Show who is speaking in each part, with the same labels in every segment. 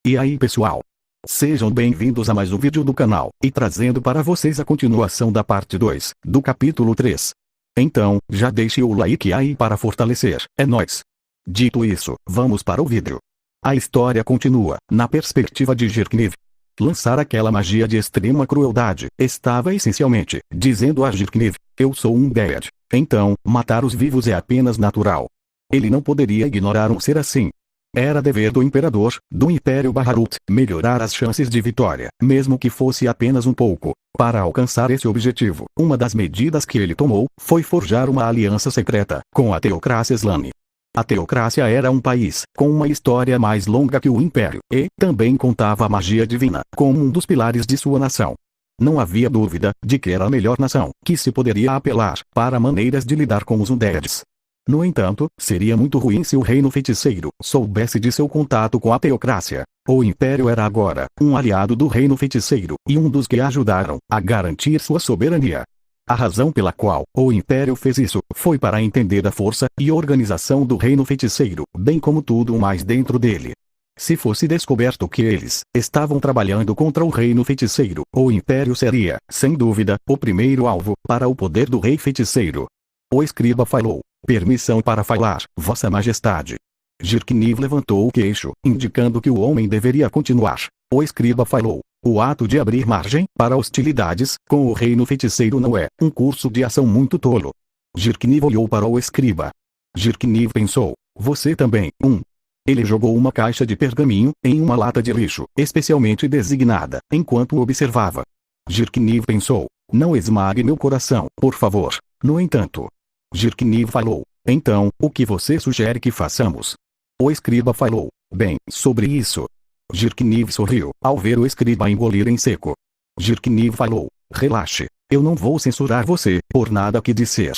Speaker 1: E aí pessoal? Sejam bem-vindos a mais um vídeo do canal, e trazendo para vocês a continuação da parte 2, do capítulo 3. Então, já deixe o like aí para fortalecer, é nóis! Dito isso, vamos para o vídeo. A história continua, na perspectiva de Jirkniv. Lançar aquela magia de extrema crueldade, estava essencialmente, dizendo a Jirkniv, eu sou um Dead, então, matar os vivos é apenas natural. Ele não poderia ignorar um ser assim. Era dever do imperador, do Império Baharut, melhorar as chances de vitória, mesmo que fosse apenas um pouco. Para alcançar esse objetivo, uma das medidas que ele tomou, foi forjar uma aliança secreta, com a Teocrácia Slane. A Teocrácia era um país, com uma história mais longa que o Império, e também contava a magia divina, como um dos pilares de sua nação. Não havia dúvida, de que era a melhor nação, que se poderia apelar, para maneiras de lidar com os Undeads. No entanto, seria muito ruim se o reino feiticeiro soubesse de seu contato com a Teocrácia. O Império era agora um aliado do reino feiticeiro, e um dos que ajudaram a garantir sua soberania. A razão pela qual o Império fez isso foi para entender a força e organização do reino feiticeiro, bem como tudo mais dentro dele. Se fosse descoberto que eles estavam trabalhando contra o reino feiticeiro, o Império seria, sem dúvida, o primeiro alvo para o poder do rei feiticeiro. O escriba falou. Permissão para falar, Vossa Majestade. Jirkniv levantou o queixo, indicando que o homem deveria continuar. O escriba falou. O ato de abrir margem para hostilidades com o reino feiticeiro não é um curso de ação muito tolo. Jirkniv olhou para o escriba. Jirkniv pensou. Você também, Ele jogou uma caixa de pergaminho em uma lata de lixo, especialmente designada, enquanto o observava. Jirkniv pensou. Não esmague meu coração, por favor. No entanto, Jirkniv falou. Então, o que você sugere que façamos? O escriba falou. Bem, sobre isso. Jirkniv sorriu, ao ver o escriba engolir em seco. Jirkniv falou. Relaxe. Eu não vou censurar você, por nada que disser.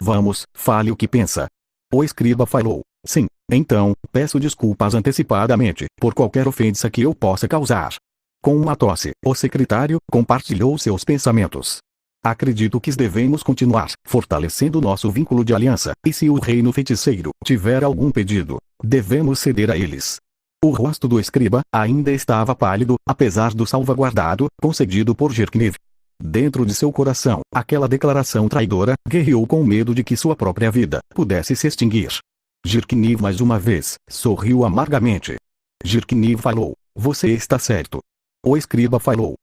Speaker 1: Vamos, fale o que pensa. O escriba falou. Sim, então, peço desculpas antecipadamente, por qualquer ofensa que eu possa causar. Com uma tosse, o secretário compartilhou seus pensamentos. Acredito que devemos continuar fortalecendo nosso vínculo de aliança, e se o reino feiticeiro tiver algum pedido, devemos ceder a eles. O rosto do escriba ainda estava pálido, apesar do salvaguardado concedido por Jirkniv. Dentro de seu coração, aquela declaração traidora guerreou com medo de que sua própria vida pudesse se extinguir. Jirkniv mais uma vez sorriu amargamente. Jirkniv falou. Você está certo. O escriba falou.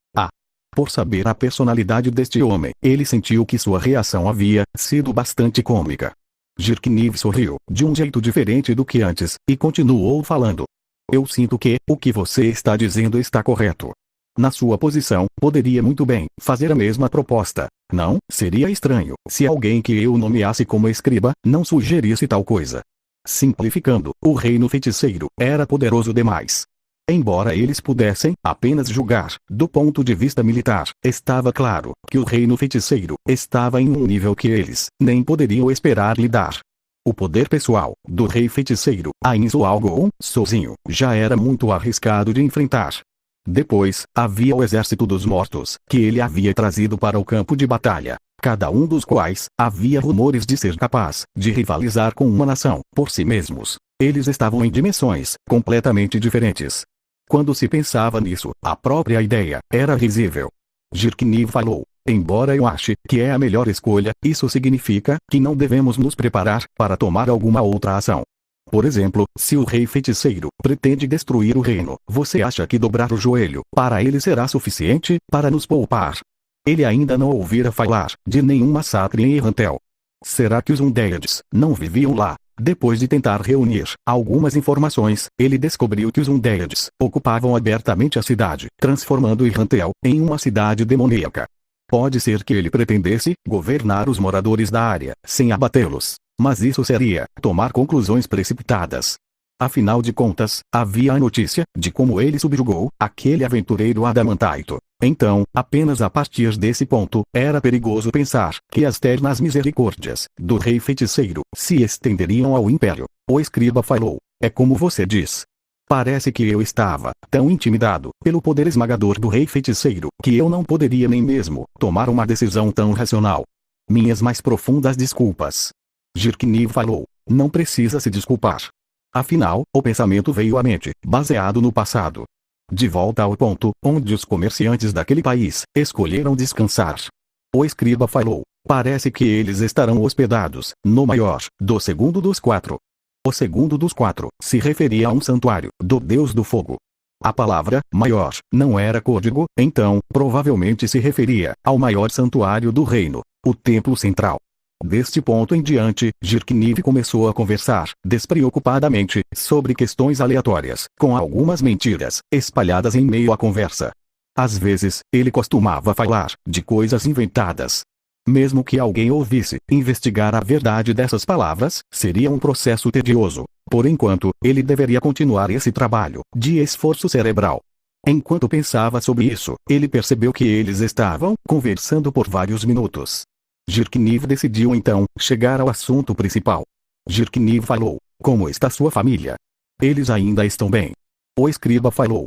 Speaker 1: Por saber a personalidade deste homem, ele sentiu que sua reação havia sido bastante cômica. Jirkniv sorriu, de um jeito diferente do que antes, e continuou falando. Eu sinto que o que você está dizendo está correto. Na sua posição, poderia muito bem fazer a mesma proposta. Não, seria estranho se alguém que eu nomeasse como escriba não sugerisse tal coisa. Simplificando, o reino feiticeiro era poderoso demais. Embora eles pudessem apenas julgar, do ponto de vista militar, estava claro que o reino feiticeiro estava em um nível que eles nem poderiam esperar lidar. O poder pessoal do rei feiticeiro, Ainzo Algon, sozinho, já era muito arriscado de enfrentar. Depois, havia o exército dos mortos, que ele havia trazido para o campo de batalha, cada um dos quais havia rumores de ser capaz de rivalizar com uma nação por si mesmos. Eles estavam em dimensões completamente diferentes. Quando se pensava nisso, a própria ideia era risível. Jirkniv falou. Embora eu ache que é a melhor escolha, isso significa que não devemos nos preparar para tomar alguma outra ação. Por exemplo, se o rei feiticeiro pretende destruir o reino, você acha que dobrar o joelho para ele será suficiente para nos poupar? Ele ainda não ouvira falar de nenhum massacre em Errantel. Será que os Undeads não viviam lá? Depois de tentar reunir algumas informações, ele descobriu que os Undeads ocupavam abertamente a cidade, transformando Errantel em uma cidade demoníaca. Pode ser que ele pretendesse governar os moradores da área, sem abatê-los, mas isso seria tomar conclusões precipitadas. Afinal de contas, havia a notícia de como ele subjugou aquele aventureiro adamantito. Então, apenas a partir desse ponto, era perigoso pensar que as ternas misericórdias do rei feiticeiro se estenderiam ao império. O escriba falou. É como você diz. Parece que eu estava tão intimidado pelo poder esmagador do rei feiticeiro que eu não poderia nem mesmo tomar uma decisão tão racional. Minhas mais profundas desculpas. Jirkniv falou. Não precisa se desculpar. Afinal, o pensamento veio à mente, baseado no passado. de volta ao ponto onde os comerciantes daquele país escolheram descansar. O escriba falou: parece que eles estarão hospedados no maior do segundo dos quatro. O segundo dos quatro se referia a um santuário do Deus do Fogo. A palavra maior não era código, então provavelmente se referia ao maior santuário do reino, o templo central. Deste ponto em diante, Jirkniv começou a conversar despreocupadamente sobre questões aleatórias, com algumas mentiras espalhadas em meio à conversa. Às vezes, ele costumava falar de coisas inventadas. Mesmo que alguém ouvisse, investigar a verdade dessas palavras seria um processo tedioso. Por enquanto, ele deveria continuar esse trabalho de esforço cerebral. Enquanto pensava sobre isso, ele percebeu que eles estavam conversando por vários minutos. Jirkniv decidiu então chegar ao assunto principal. Jirkniv falou: como está sua família? Eles ainda estão bem. O escriba falou: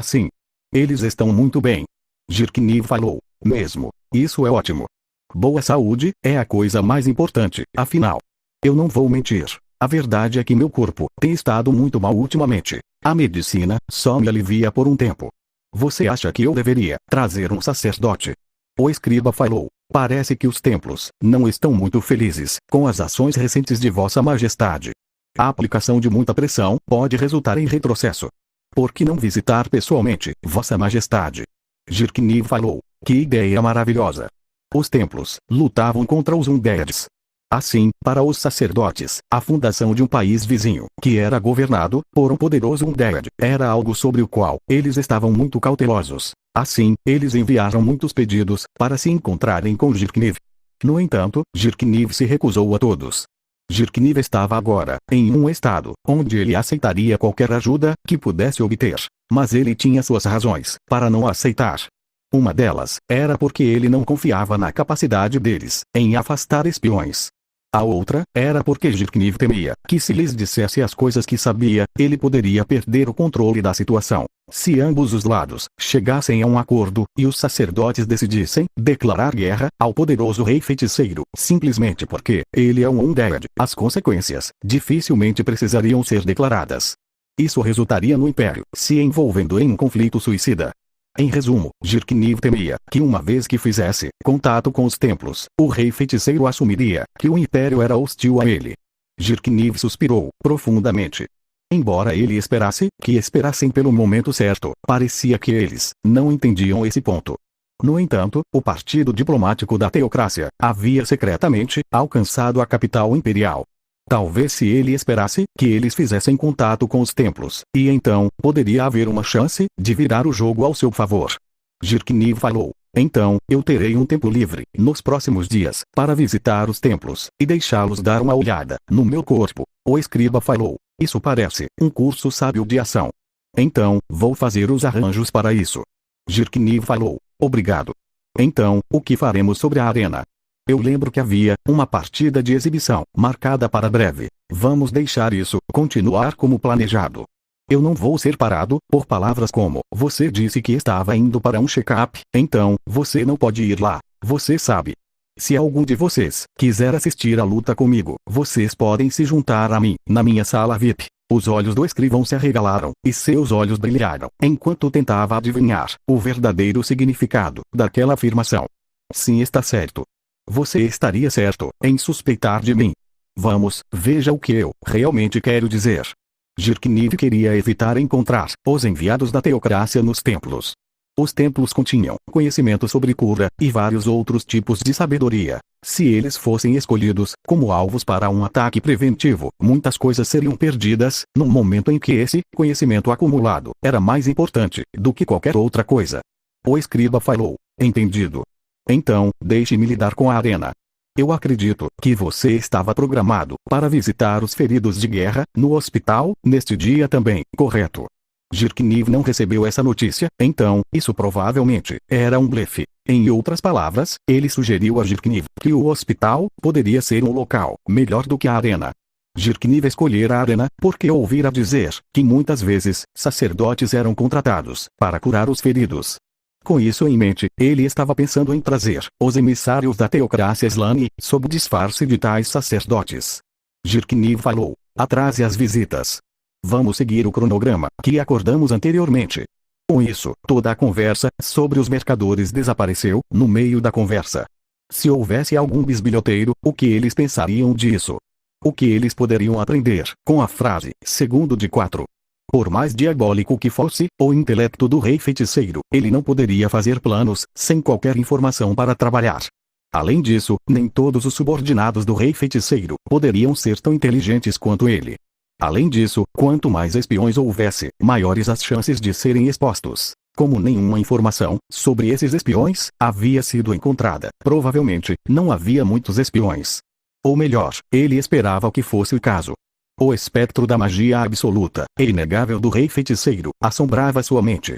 Speaker 1: sim. Eles estão muito bem. Jirkniv falou: mesmo. Isso é ótimo. Boa saúde é a coisa mais importante, afinal. Eu não vou mentir. A verdade é que meu corpo tem estado muito mal ultimamente. A medicina só me alivia por um tempo. Você acha que eu deveria trazer um sacerdote? O escriba falou: parece que os templos não estão muito felizes com as ações recentes de Vossa Majestade. A aplicação de muita pressão pode resultar em retrocesso. Por que não visitar pessoalmente Vossa Majestade? Jirkniv falou: que ideia maravilhosa! Os templos lutavam contra os Undeads. Assim, para os sacerdotes, a fundação de um país vizinho, que era governado por um poderoso Undead, era algo sobre o qual eles estavam muito cautelosos. Assim, eles enviaram muitos pedidos para se encontrarem com Jirkniv. No entanto, Jirkniv se recusou a todos. Jirkniv estava agora em um estado onde ele aceitaria qualquer ajuda que pudesse obter, mas ele tinha suas razões para não aceitar. Uma delas era porque ele não confiava na capacidade deles em afastar espiões. A outra era porque Jirkniv temia que se lhes dissesse as coisas que sabia, ele poderia perder o controle da situação. Se ambos os lados chegassem a um acordo e os sacerdotes decidissem declarar guerra ao poderoso rei feiticeiro, simplesmente porque ele é um Undead, as consequências dificilmente precisariam ser declaradas. Isso resultaria no Império se envolvendo em um conflito suicida. Em resumo, Jirkniv temia que uma vez que fizesse contato com os templos, o rei feiticeiro assumiria que o Império era hostil a ele. Jirkniv suspirou profundamente. Embora ele esperasse que esperassem pelo momento certo, parecia que eles não entendiam esse ponto. No entanto, o partido diplomático da teocracia havia secretamente alcançado a capital imperial. Talvez se ele esperasse que eles fizessem contato com os templos, e então poderia haver uma chance de virar o jogo ao seu favor. Jirkniv falou: então, eu terei um tempo livre nos próximos dias para visitar os templos e deixá-los dar uma olhada no meu corpo. O escriba falou: isso parece um curso sábio de ação. Então, vou fazer os arranjos para isso. Jirkniv falou: obrigado. Então, o que faremos sobre a arena? Eu lembro que havia uma partida de exibição marcada para breve. Vamos deixar isso continuar como planejado. Eu não vou ser parado por palavras como: você disse que estava indo para um check-up, então você não pode ir lá. Você sabe. Se algum de vocês quiser assistir à luta comigo, vocês podem se juntar a mim na minha sala VIP. Os olhos do escrivão se arregalaram e seus olhos brilharam enquanto tentava adivinhar o verdadeiro significado daquela afirmação. Sim, está certo. Você estaria certo em suspeitar de mim. Vamos, veja o que eu realmente quero dizer. Jirkniv queria evitar encontrar os enviados da teocracia nos templos. Os templos continham conhecimento sobre cura e vários outros tipos de sabedoria. Se eles fossem escolhidos como alvos para um ataque preventivo, muitas coisas seriam perdidas, no momento em que esse conhecimento acumulado era mais importante do que qualquer outra coisa. O escriba falou: entendido. Então, deixe-me lidar com a arena. Eu acredito que você estava programado para visitar os feridos de guerra no hospital neste dia também, correto? Jirkniv não recebeu essa notícia, então, isso provavelmente era um blefe. Em outras palavras, ele sugeriu a Jirkniv que o hospital poderia ser um local melhor do que a arena. Jirkniv escolhera a arena porque ouvira dizer que muitas vezes sacerdotes eram contratados para curar os feridos. Com isso em mente, ele estava pensando em trazer os emissários da teocracia Slane sob disfarce de tais sacerdotes. Jirkniv falou: atrase as visitas. Vamos seguir o cronograma que acordamos anteriormente. Com isso, toda a conversa sobre os mercadores desapareceu, no meio da conversa. Se houvesse algum bisbilhoteiro, o que eles pensariam disso? O que eles poderiam aprender, com a frase, segundo de 4? Por mais diabólico que fosse, o intelecto do rei feiticeiro, ele não poderia fazer planos, sem qualquer informação para trabalhar. Além disso, nem todos os subordinados do rei feiticeiro poderiam ser tão inteligentes quanto ele. Além disso, quanto mais espiões houvesse, maiores as chances de serem expostos. Como nenhuma informação sobre esses espiões havia sido encontrada, provavelmente, não havia muitos espiões. Ou melhor, ele esperava que fosse o caso. O espectro da magia absoluta e inegável do rei feiticeiro assombrava sua mente.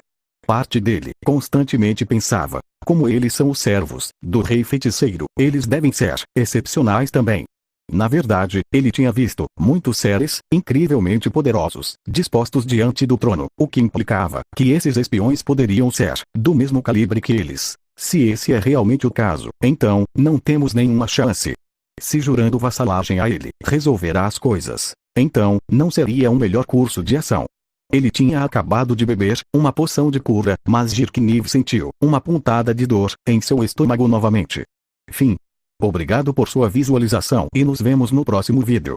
Speaker 1: Parte dele constantemente pensava: como eles são os servos do rei feiticeiro, eles devem ser excepcionais também. Na verdade, ele tinha visto muitos seres incrivelmente poderosos dispostos diante do trono, o que implicava que esses espiões poderiam ser do mesmo calibre que eles. Se esse é realmente o caso, então não temos nenhuma chance. Se jurando vassalagem a ele resolverá as coisas, então não seria um melhor curso de ação. Ele tinha acabado de beber uma poção de cura, mas Jirkniv sentiu uma pontada de dor em seu estômago novamente. Fim. Obrigado por sua visualização e nos vemos no próximo vídeo.